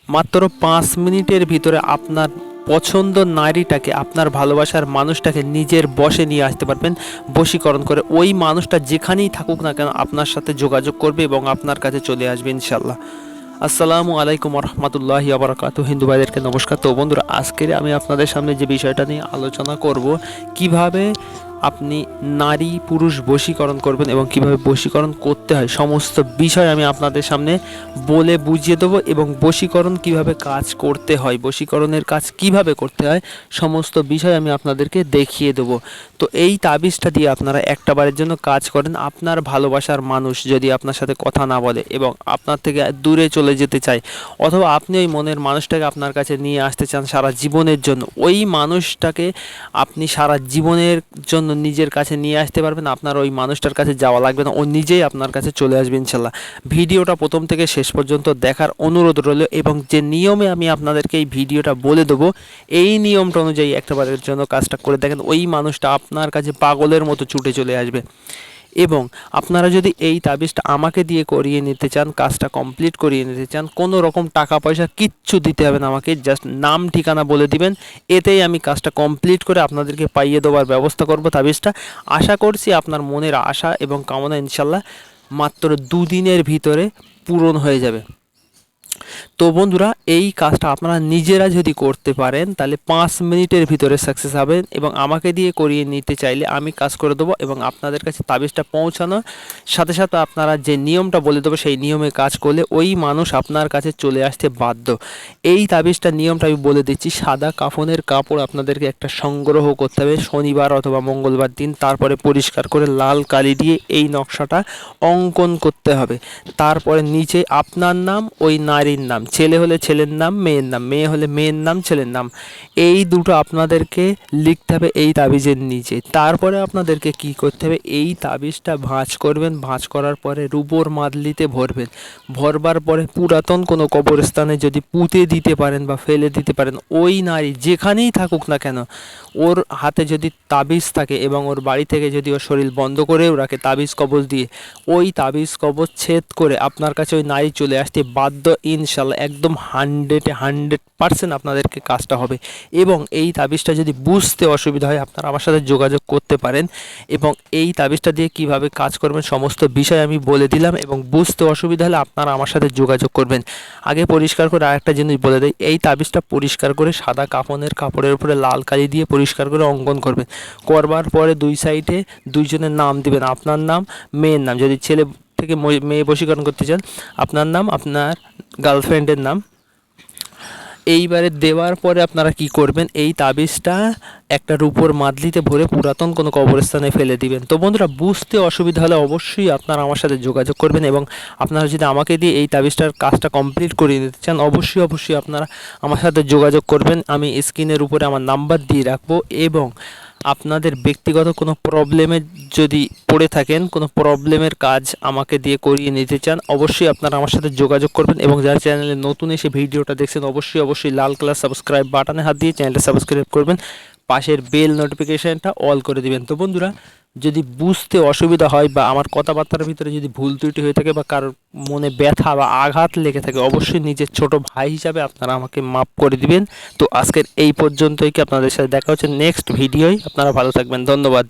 মাত্র 5 মিনিটের ভিতরে আপনার পছন্দ নারীটাকে, আপনার ভালোবাসার মানুষটাকে নিজের বশে নিয়ে আসতে পারবেন বশীকরণ করে। ওই মানুষটা যেখানেই থাকুক না কেন আপনার সাথে যোগাযোগ করবে এবং আপনার কাছে চলে আসবে ইনশাল্লাহ। আসসালামু আলাইকুম রহমতুল্লাহি আবরাকাতু। হিন্দু ভাইদেরকে নমস্কার। তো বন্ধুরা, আজকের আমি আপনাদের সামনে যে বিষয়টা নিয়ে আলোচনা করব, কিভাবে আপনি নারী পুরুষ বশীকরণ করবেন এবং কিভাবে বশীকরণ করতে হয়, সমস্ত বিষয় আমি আপনাদের সামনে বলে বুঝিয়ে দেবো। এবং বশীকরণ কিভাবে কাজ করতে হয়, বশীকরণের কাজ কিভাবে করতে হয়, সমস্ত বিষয় আমি আপনাদেরকে দেখিয়ে দেবো। তো এই তাবিজটা দিয়ে আপনারা একটা বারের জন্য কাজ করেন। আপনার ভালোবাসার মানুষ যদি আপনার সাথে কথা না বলে এবং আপনার থেকে দূরে চলে যেতে চায়, অথবা আপনি ওই মনের মানুষটাকে আপনার কাছে নিয়ে আসতে চান সারা জীবনের জন্য, ওই মানুষটাকে আপনি সারা জীবনের জন্য নিজের কাছে নিয়ে আসতে পারবেন। আপনার ওই মানুষটার কাছে যাওয়া লাগবে না, ও নিজেই আপনার কাছে চলে আসবে ইনশাল্লাহ। ভিডিওটা প্রথম থেকে শেষ পর্যন্ত দেখার অনুরোধ রইল এবং যে নিয়মে আমি আপনাদেরকে এই ভিডিওটা বলে দেবো, এই নিয়মটা অনুযায়ী একটাবারের জন্য কাজটা করে দেখেন, ওই মানুষটা আপনার কাছে পাগলের মতো ছুটে চলে আসবে। এবং আপনারা যদি এই তাবিজটা আমাকে দিয়ে করিয়ে নিতে চান, কাজটা কমপ্লিট করিয়ে নিতে চান, কোনো রকম টাকা পয়সা কিচ্ছু দিতে হবে না আমাকে, জাস্ট নাম ঠিকানা বলে দিবেন, এতেই আমি কাজটা কমপ্লিট করে আপনাদেরকে পাইয়ে দেওয়ার ব্যবস্থা করব তাবিজটা। আশা করছি আপনার মনের আশা এবং কামনা ইনশাল্লাহ মাত্র 2 দিনের ভিতরে পূরণ হয়ে যাবে। তো বন্ধুরা, এই কাজটা আপনারা নিজেরা যদি করতে পারেন তাহলে 5 মিনিটের ভিতরে সাকসেস হবেন। এবং আমাকে দিয়ে করিয়ে নিতে চাইলে আমি কাজ করে দেবো এবং আপনাদের কাছে তাবিজটা পৌঁছানোর সাথে সাথে আপনারা যে নিয়মটা বলে দেবো সেই নিয়মে কাজ করলে ওই মানুষ আপনার কাছে চলে আসতে বাধ্য। এই তাবিজটার নিয়মটা আমি বলে দিচ্ছি। সাদা কাফনের কাপড় আপনাদেরকে একটা সংগ্রহ করতে হবে শনিবার অথবা মঙ্গলবার দিন। তারপরে পরিষ্কার করে লাল কালি দিয়ে এই নকশাটা অঙ্কন করতে হবে। তারপরে নিচে আপনার নাম, ওই নারীর নাম, ছেলে হলে ছেলের নাম, মেয়ের নাম, মেয়ে হলে মেয়ের নাম, ছেলের নাম, এই দুটো আপনাদেরকে লিখতে হবে এই তাবিজের নিচে। তারপরে আপনাদেরকে কি করতে হবে, এই তাবিজটা ভাঁজ করবেন। ভাঁজ করার পরে রূপোর মাদলিতে ভরবেন। ভরবার পরে পুরাতন কোনো কবরস্থানে যদি পুঁতে দিতে পারেন বা ফেলে দিতে পারেন, ওই নারী যেখানেই থাকুক না কেন, ওর হাতে যদি তাবিজ থাকে এবং ওর বাড়ি থেকে যদি ওর শরীর বন্ধ করেও রাখে তাবিজ কবজ দিয়ে, ওই তাবিজ কবজ ছেদ করে আপনার কাছে ওই নারী চলে আসতে বাধ্য ইনশাল্লাহ। একদম 100% আপনাদেরকে কাজটা হবে। এবং এই তাবিজটা যদি বুঝতে অসুবিধা হয়, আপনারা আমার সাথে যোগাযোগ করতে পারেন। এবং এই তাবিজটা দিয়ে কিভাবে কাজ করবেন সমস্ত বিষয় আমি বলে দিলাম। এবং বুঝতে অসুবিধা হলে আপনারা আমার সাথে যোগাযোগ করবেন। আগে পরিষ্কার করে আরেকটা জিনিস বলে দেয়, এই তাবিজটা পরিষ্কার করে সাদা কাপড়ের উপরে লাল কালি দিয়ে পরিষ্কার করে অঙ্কন করবেন। করবার পরে 2 সাইডে 2 জনের নাম দিবেন, আপনার নাম, মেয়ের নাম, যদি ছেলে থেকে মেয়ে বশীকরণ করতে চান আপনার নাম, আপনার গার্লফ্রেন্ডের নাম। এইবারে দেওয়ার পরে আপনারা কি করবেন, এই তাবিজটা একটা রূপোর মাদলিতে ভরে পুরাতন কোনো কবরস্থানে ফেলে দিবেন। তো বন্ধুরা, বুঝতে অসুবিধা হলে অবশ্যই আপনারা আমার সাথে যোগাযোগ করবেন। এবং আপনারা যদি আমাকে দিয়ে এই তাবিজটার কাজটা কমপ্লিট করিয়ে নিতে চান, অবশ্যই আপনারা আমার সাথে যোগাযোগ করবেন। আমি স্ক্রিনের উপরে আমার নাম্বার দিয়ে রাখবো। এবং আপনাদের ব্যক্তিগত কোনো প্রবলেমে যদি পড়ে থাকেন, কোনো প্রবলেমের কাজ আমাকে দিয়ে করিয়ে নিতে চান, অবশ্যই আপনারা আমার সাথে যোগাযোগ করবেন। এবং যারা চ্যানেলে নতুন এসে ভিডিওটা দেখছেন, অবশ্যই লাল কালার সাবস্ক্রাইব বাটনে হাত দিয়ে চ্যানেলটা সাবস্ক্রাইব করবেন, পাশের বেল নোটিফিকেশানটা অল করে দিবেন। তো বন্ধুরা, যদি বুঝতে অসুবিধা হয় বা আমার কথাবার্তার ভিতরে যদি ভুল ত্রুটি হয়ে থাকে বা কারোর মনে ব্যথা বা আঘাত লেগে থাকে, অবশ্যই নিজের ছোট ভাই হিসাবে আপনারা আমাকে মাফ করে দিবেন। তো আজকের এই পর্যন্তই, কি আপনাদের সাথে দেখা হচ্ছে নেক্সট ভিডিওয়। আপনারা ভালো থাকবেন, ধন্যবাদ।